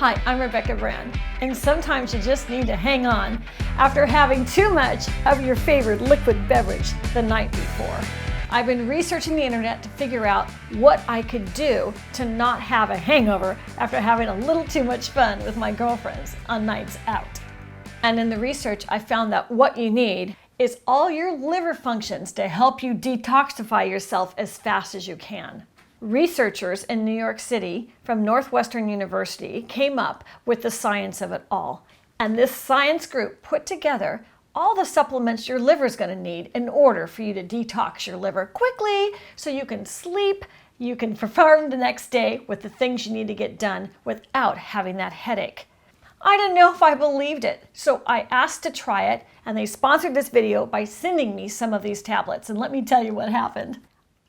Hi, I'm Rebecca Brand, and sometimes you just need to hang on after having too much of your favorite liquid beverage the night before. I've been researching the internet to figure out what I could do to not have a hangover after having a little too much fun with my girlfriends on nights out. And in the research, I found that what you need is all your liver functions to help you detoxify yourself as fast as you can. Researchers in New York City from Northwestern University came up with the science of it all. And this science group put together all the supplements your liver is going to need in order for you to detox your liver quickly so you can sleep, you can perform the next day with the things you need to get done without having that headache. I didn't know if I believed it, so I asked to try it, and they sponsored this video by sending me some of these tablets, and let me tell you what happened.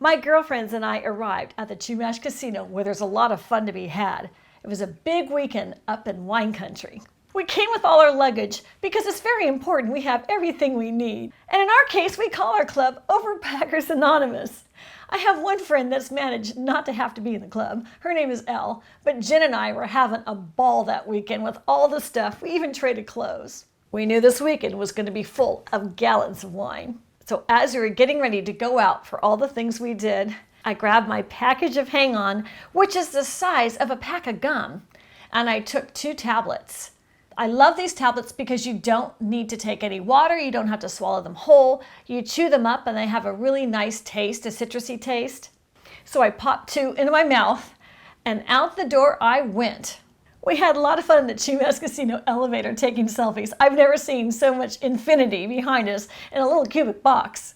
My girlfriends and I arrived at the Chumash Casino where there's a lot of fun to be had. It was a big weekend up in wine country. We came with all our luggage because it's very important we have everything we need. And in our case, we call our club Overpackers Anonymous. I have one friend that's managed not to have to be in the club. Her name is Elle, but Jen and I were having a ball that weekend with all the stuff. We even traded clothes. We knew this weekend was going to be full of gallons of wine. So as we were getting ready to go out for all the things we did, I grabbed my package of Hang On, which is the size of a pack of gum, and I took 2 tablets. I love these tablets because you don't need to take any water, you don't have to swallow them whole, you chew them up and they have a really nice taste, a citrusy taste. So I popped 2 into my mouth and out the door I went. We had a lot of fun in the Chumash Casino elevator taking selfies. I've never seen so much infinity behind us in a little cubic box.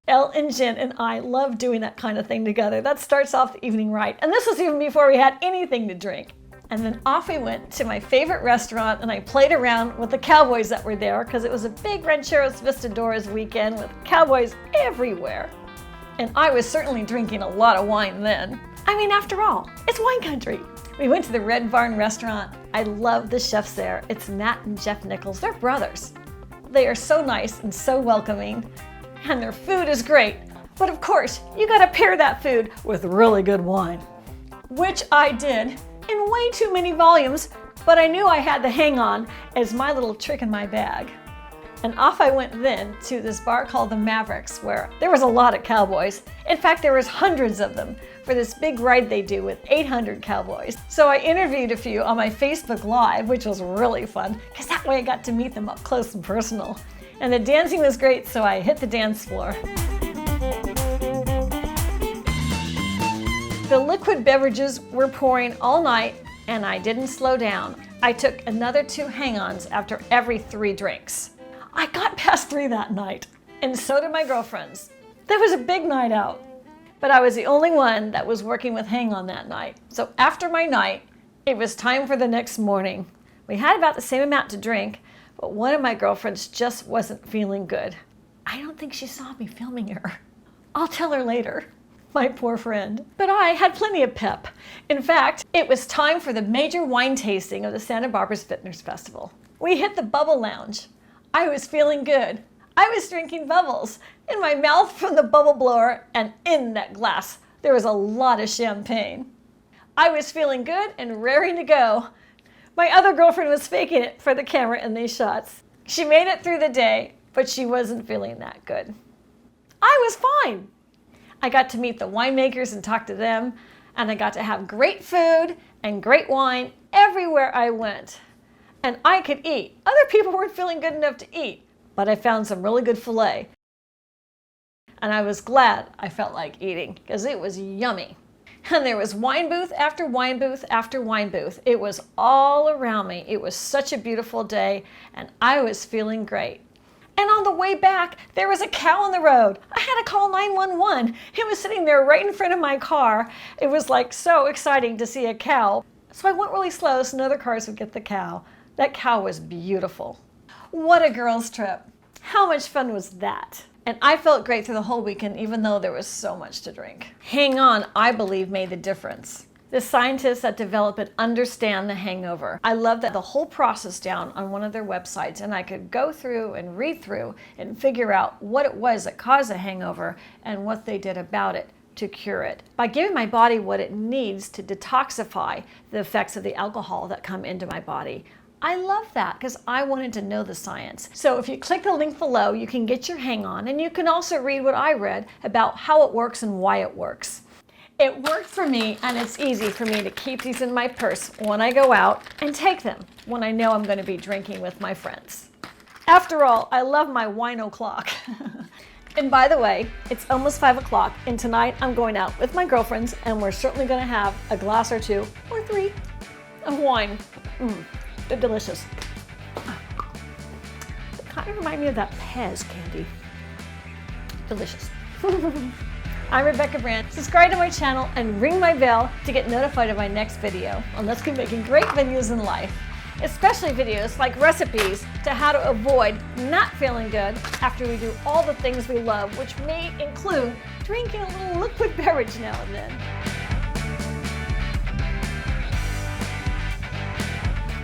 Elle and Jen and I love doing that kind of thing together. That starts off the evening right. And this was even before we had anything to drink. And then off we went to my favorite restaurant and I played around with the cowboys that were there because it was a big Rancheros Vistadores weekend with cowboys everywhere. And I was certainly drinking a lot of wine then. I mean, after all, it's wine country. We went to the Red Barn restaurant. I love the chefs there. It's Matt and Jeff Nichols. They're brothers. They are so nice and so welcoming, and their food is great. But of course, you gotta pair that food with really good wine, which I did in way too many volumes, but I knew I had the Hang On as my little trick in my bag. And off I went then to this bar called the Mavericks, where there was a lot of cowboys. In fact, there was hundreds of them for this big ride they do with 800 cowboys. So I interviewed a few on my Facebook Live, which was really fun, because that way I got to meet them up close and personal. And the dancing was great, so I hit the dance floor. The liquid beverages were pouring all night, and I didn't slow down. I took another 2 hang-ons after every 3 drinks. I got past 3 that night, and so did my girlfriends. That was a big night out, but I was the only one that was working with Hang On that night. So after my night, it was time for the next morning. We had about the same amount to drink, but one of my girlfriends just wasn't feeling good. I don't think she saw me filming her. I'll tell her later. My poor friend. But I had plenty of pep. In fact, it was time for the major wine tasting of the Santa Barbara's Fitness Festival. We hit the Bubble Lounge. I was feeling good. I was drinking bubbles in my mouth from the bubble blower, and in that glass there was a lot of champagne. I was feeling good and raring to go. My other girlfriend was faking it for the camera in these shots. She made it through the day, but she wasn't feeling that good. I was fine. I got to meet the winemakers and talk to them, and I got to have great food and great wine everywhere I went. And I could eat. Other people weren't feeling good enough to eat, but I found some really good filet. And I was glad I felt like eating because it was yummy. And there was wine booth after wine booth after wine booth. It was all around me. It was such a beautiful day and I was feeling great. And on the way back, there was a cow on the road. I had to call 911. It was sitting there right in front of my car. It was like so exciting to see a cow. So I went really slow so no other cars would get the cow. That cow was beautiful. What a girls' trip. How much fun was that? And I felt great through the whole weekend even though there was so much to drink. Hang On, I believe, made the difference. The scientists that develop it understand the hangover. I love that the whole process down on one of their websites, and I could go through and read through and figure out what it was that caused the hangover and what they did about it. to cure it by giving my body what it needs to detoxify the effects of the alcohol that come into my body. I love that because I wanted to know the science. So if you click the link below, you can get your hang on, and you can also read what I read about how it works and why it works. It worked for me, and it's easy for me to keep these in my purse when I go out and take them when I know I'm going to be drinking with my friends. After all, I love my wine o'clock. And by the way, it's almost 5 o'clock, and tonight I'm going out with my girlfriends, and we're certainly going to have a glass or 2 or 3 of wine. They're delicious. They kind of remind me of that Pez candy. Delicious. I'm Rebecca Brand. Subscribe to my channel and ring my bell to get notified of my next video. And let's keep making great videos in life, especially videos like recipes to how to avoid not feeling good after we do all the things we love, which may include drinking a little liquid beverage now and then.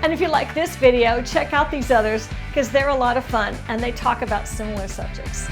And if you like this video, check out these others because they're a lot of fun and they talk about similar subjects.